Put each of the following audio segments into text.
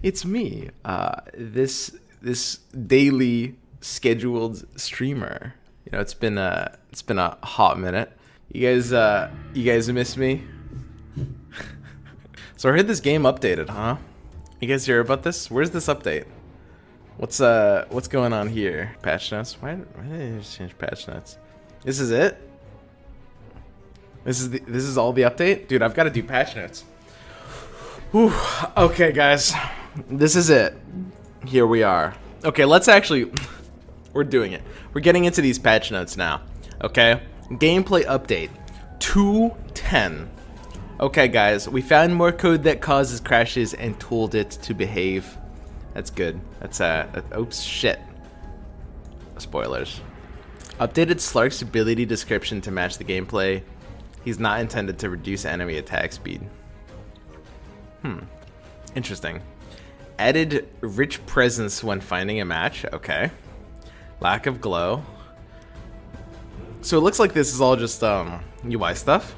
It's me, this daily scheduled streamer. It's been a hot minute. You guys miss me? So I heard this game updated, huh? You guys hear about this? Where's this update? What's going on here? Patch notes? Why did they just change patch notes? This is it? This is all the update? Dude, I've got to do patch notes. Whew. Okay, guys. This is it. Here we are. Okay, we're doing it. We're getting into these patch notes now. Okay? Gameplay update 2.10. Okay, guys, we found more code that causes crashes and tooled it to behave. That's good. That's oops, shit. Spoilers. Updated Slark's ability description to match the gameplay. He's not intended to reduce enemy attack speed. Interesting. Added rich presence when finding a match. Okay. Lack of glow. So it looks like this is all just UI stuff.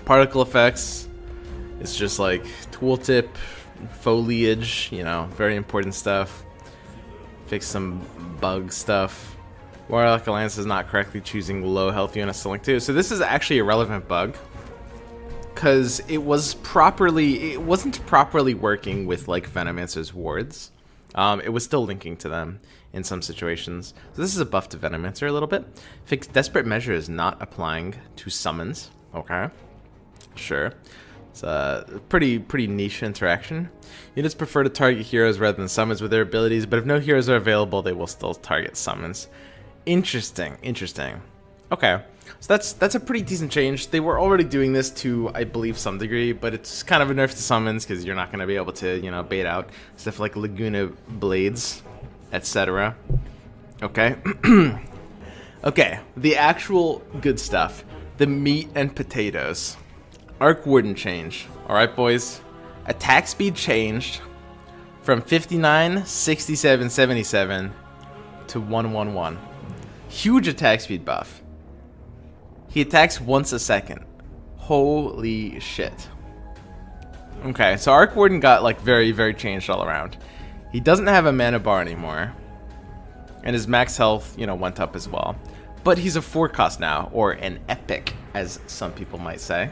Particle effects. It's just like tooltip, foliage, very important stuff. Fix some bug stuff. Warlock Alliance is not correctly choosing low health units to link to. So this is actually a relevant bug, because it wasn't properly working with like Venomancer's wards. It was still linking to them in some situations. So this is a buff to Venomancer a little bit. Fix Desperate Measure is not applying to summons. Okay, sure. It's a pretty niche interaction. Units prefer to target heroes rather than summons with their abilities, but if no heroes are available, they will still target summons. Interesting. Okay, so that's a pretty decent change. They were already doing this to, I believe, some degree, but it's kind of a nerf to summons because you're not going to be able to, bait out stuff like Laguna Blades, etc. Okay. Okay, the actual good stuff. The meat and potatoes. Arc Warden change. Alright, boys. Attack speed changed from 59, 67, 77 to 111. Huge attack speed buff. He attacks once a second. Holy shit. Okay, so Arc Warden got like very, very changed all around. He doesn't have a mana bar anymore. And his max health, went up as well. But he's a 4-cost now, or an epic, as some people might say.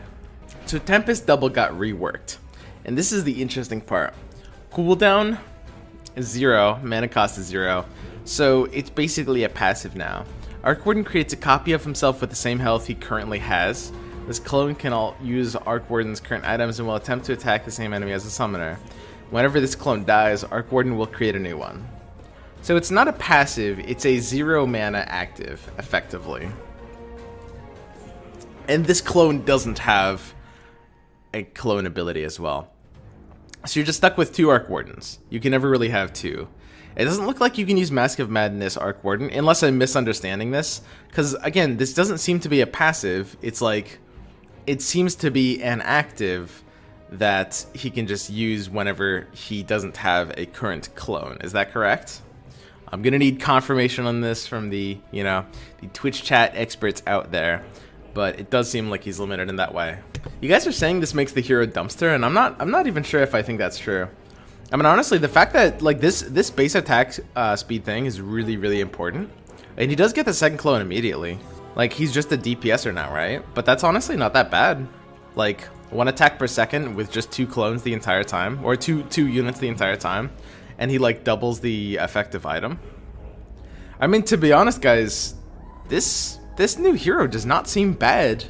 So Tempest Double got reworked. And this is the interesting part. Cooldown is 0, mana cost is 0. So it's basically a passive now. Arc Warden creates a copy of himself with the same health he currently has. This clone can use Arc Warden's current items and will attempt to attack the same enemy as a summoner. Whenever this clone dies, Arc Warden will create a new one. So it's not a passive, it's a 0 mana active, effectively. And this clone doesn't have a clone ability as well. So you're just stuck with 2 Arc Wardens. You can never really have 2. It doesn't look like you can use Mask of Madness Arc Warden, unless I'm misunderstanding this. Because, again, this doesn't seem to be a passive. It's like, it seems to be an active that he can just use whenever he doesn't have a current clone. Is that correct? I'm going to need confirmation on this from the Twitch chat experts out there. But it does seem like he's limited in that way. You guys are saying this makes the hero dumpster, and I'm not even sure if I think that's true. I mean, honestly, the fact that like this base attack speed thing is really, really important. And he does get the second clone immediately. Like, he's just a DPSer now, right? But that's honestly not that bad. Like, 1 attack per second with just 2 clones the entire time, or two units the entire time, and he like doubles the effective item. I mean, to be honest, guys, this new hero does not seem bad.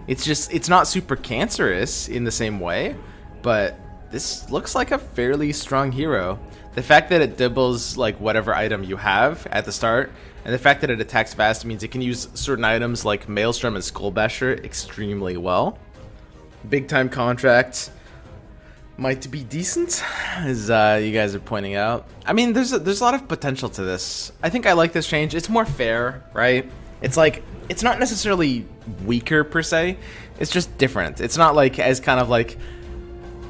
It's not super cancerous in the same way, but this looks like a fairly strong hero. The fact that it doubles like whatever item you have at the start, and the fact that it attacks fast means it can use certain items like Maelstrom and Skullbasher extremely well. Big time contract might be decent, as you guys are pointing out. I mean, there's a lot of potential to this. I think I like this change. It's more fair, right? It's like, it's not necessarily weaker per se. It's just different. It's not like as kind of like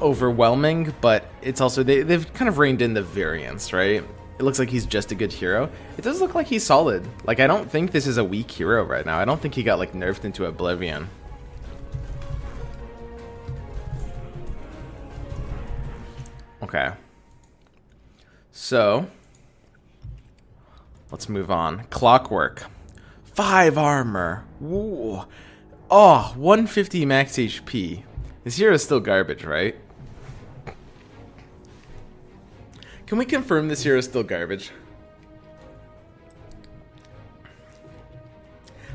overwhelming, but it's also they've kind of reined in the variance, right? It looks like he's just a good hero. It does look like he's solid. Like, I don't think this is a weak hero right now. I don't think he got like nerfed into oblivion. Okay. So, let's move on. Clockwork. 5 armor. Ooh. Oh, 150 max HP. This hero is still garbage, right? Can we confirm this hero is still garbage?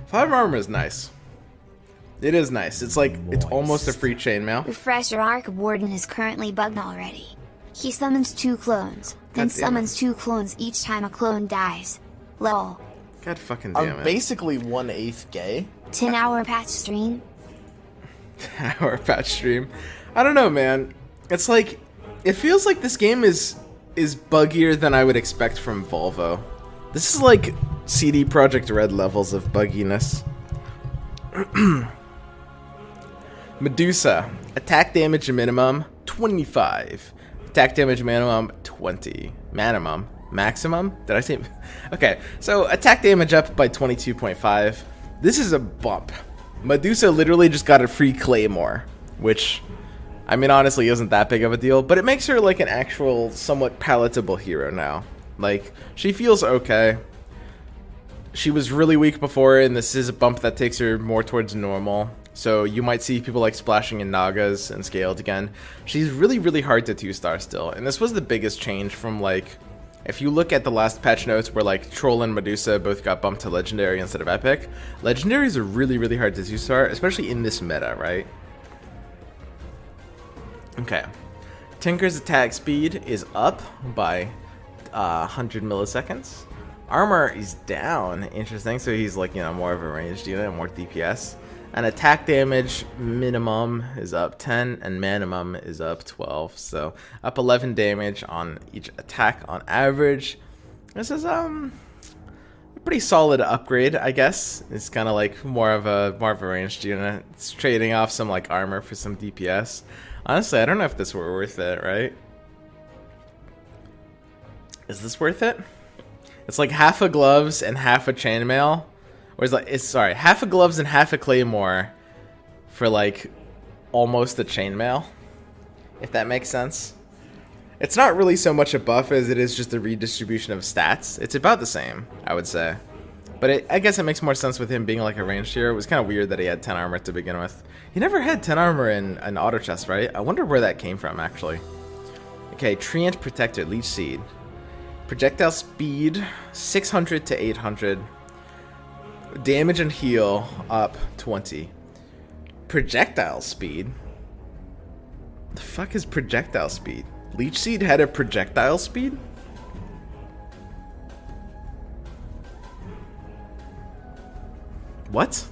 5 armor is nice. It is nice. It's like, it's almost a free chainmail. Refresher Arc Warden is currently bugged already. He summons 2 clones, then summons 2 clones each time a clone dies. Lol. God fucking damn it. I'm basically 1/8 gay. 10-hour patch stream. 10-hour patch stream. I don't know, man. It's like, it feels like this game is buggier than I would expect from Volvo. This is like CD Projekt Red levels of bugginess. Medusa. Attack damage minimum 25. Attack damage minimum 20. Minimum. Maximum? Did I say? Okay, so attack damage up by 22.5. This is a bump. Medusa literally just got a free claymore, which, I mean, honestly isn't that big of a deal, but it makes her like an actual somewhat palatable hero now. Like, she feels okay. She was really weak before, and this is a bump that takes her more towards normal. So you might see people like splashing in Nagas and scaled again. She's really, really hard to 2-star still, and this was the biggest change from like, if you look at the last patch notes where like Troll and Medusa both got bumped to Legendary instead of Epic, Legendaries are really, really hard to 2-star, especially in this meta, right? Okay. Tinker's attack speed is up by 100 milliseconds. Armor is down, interesting, so he's like, you know, more of a ranged unit, more DPS. And attack damage minimum is up 10 and minimum is up 12, so up 11 damage on each attack on average. This is a pretty solid upgrade, I guess. It's kind of like more of a ranged unit. It's trading off some like armor for some DPS. Honestly, I don't know if this were worth it, right? Is this worth it? It's like half a gloves and half a chainmail. Or it's half a gloves and half a claymore for like almost a chainmail, if that makes sense. It's not really so much a buff as it is just a redistribution of stats. It's about the same, I would say. But I guess it makes more sense with him being like a ranged hero. It was kind of weird that he had 10 armor to begin with. He never had 10 armor in an auto chest, right? I wonder where that came from, actually. Okay, Treant Protector, Leech Seed. Projectile speed, 600 to 800. Damage and heal up 20. Projectile speed? The fuck is projectile speed? Leech Seed had a projectile speed? What?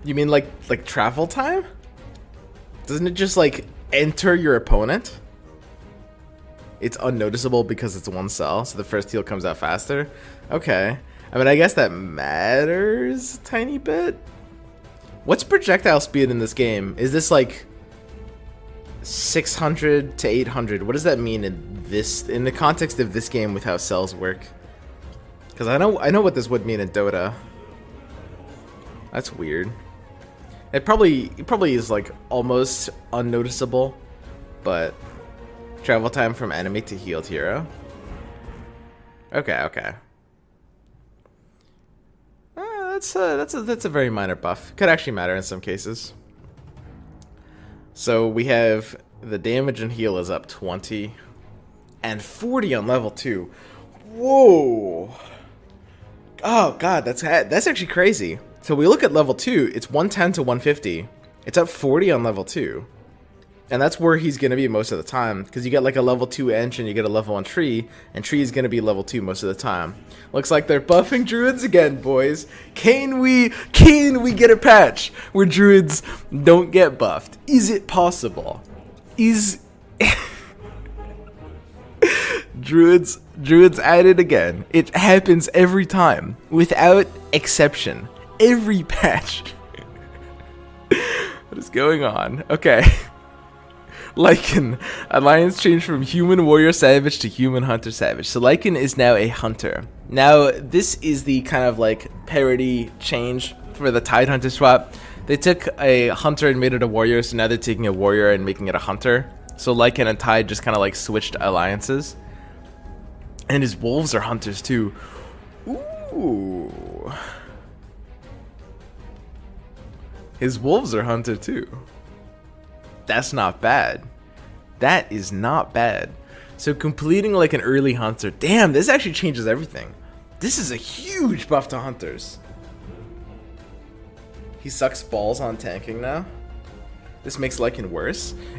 You mean like travel time? Doesn't it just like enter your opponent? It's unnoticeable because it's one cell, so the first heal comes out faster. Okay. I mean, I guess that matters a tiny bit. What's projectile speed in this game? Is this like 600 to 800? What does that mean in the context of this game with how cells work? Because I know what this would mean in Dota. That's weird. It probably is like almost unnoticeable, but travel time from enemy to healed hero. Okay. That's a very minor buff. Could actually matter in some cases. So we have the damage and heal is up 20 and 40 on level 2. Whoa. Oh god, that's actually crazy. So we look at level 2, it's 110 to 150. It's up 40 on level 2. And that's where he's going to be most of the time, because you get like a level 2 Ench and you get a level 1 Tree, and Tree is going to be level 2 most of the time. Looks like they're buffing Druids again, boys. Can we get a patch where Druids don't get buffed? Is it possible? Druids at it again. It happens every time, without exception. Every patch. What is going on? Okay. Lycan. Alliance changed from human warrior savage to human hunter savage. So Lycan is now a hunter. Now, this is the kind of like parody change for the Tide Hunter swap. They took a hunter and made it a warrior, so now they're taking a warrior and making it a hunter. So Lycan and Tide just kind of like switched alliances. And his wolves are hunters too. Ooh. His wolves are hunter too. That's not bad. That is not bad. So completing like an early hunter. Damn, this actually changes everything. This is a huge buff to hunters. He sucks balls on tanking now. This makes Lycan worse.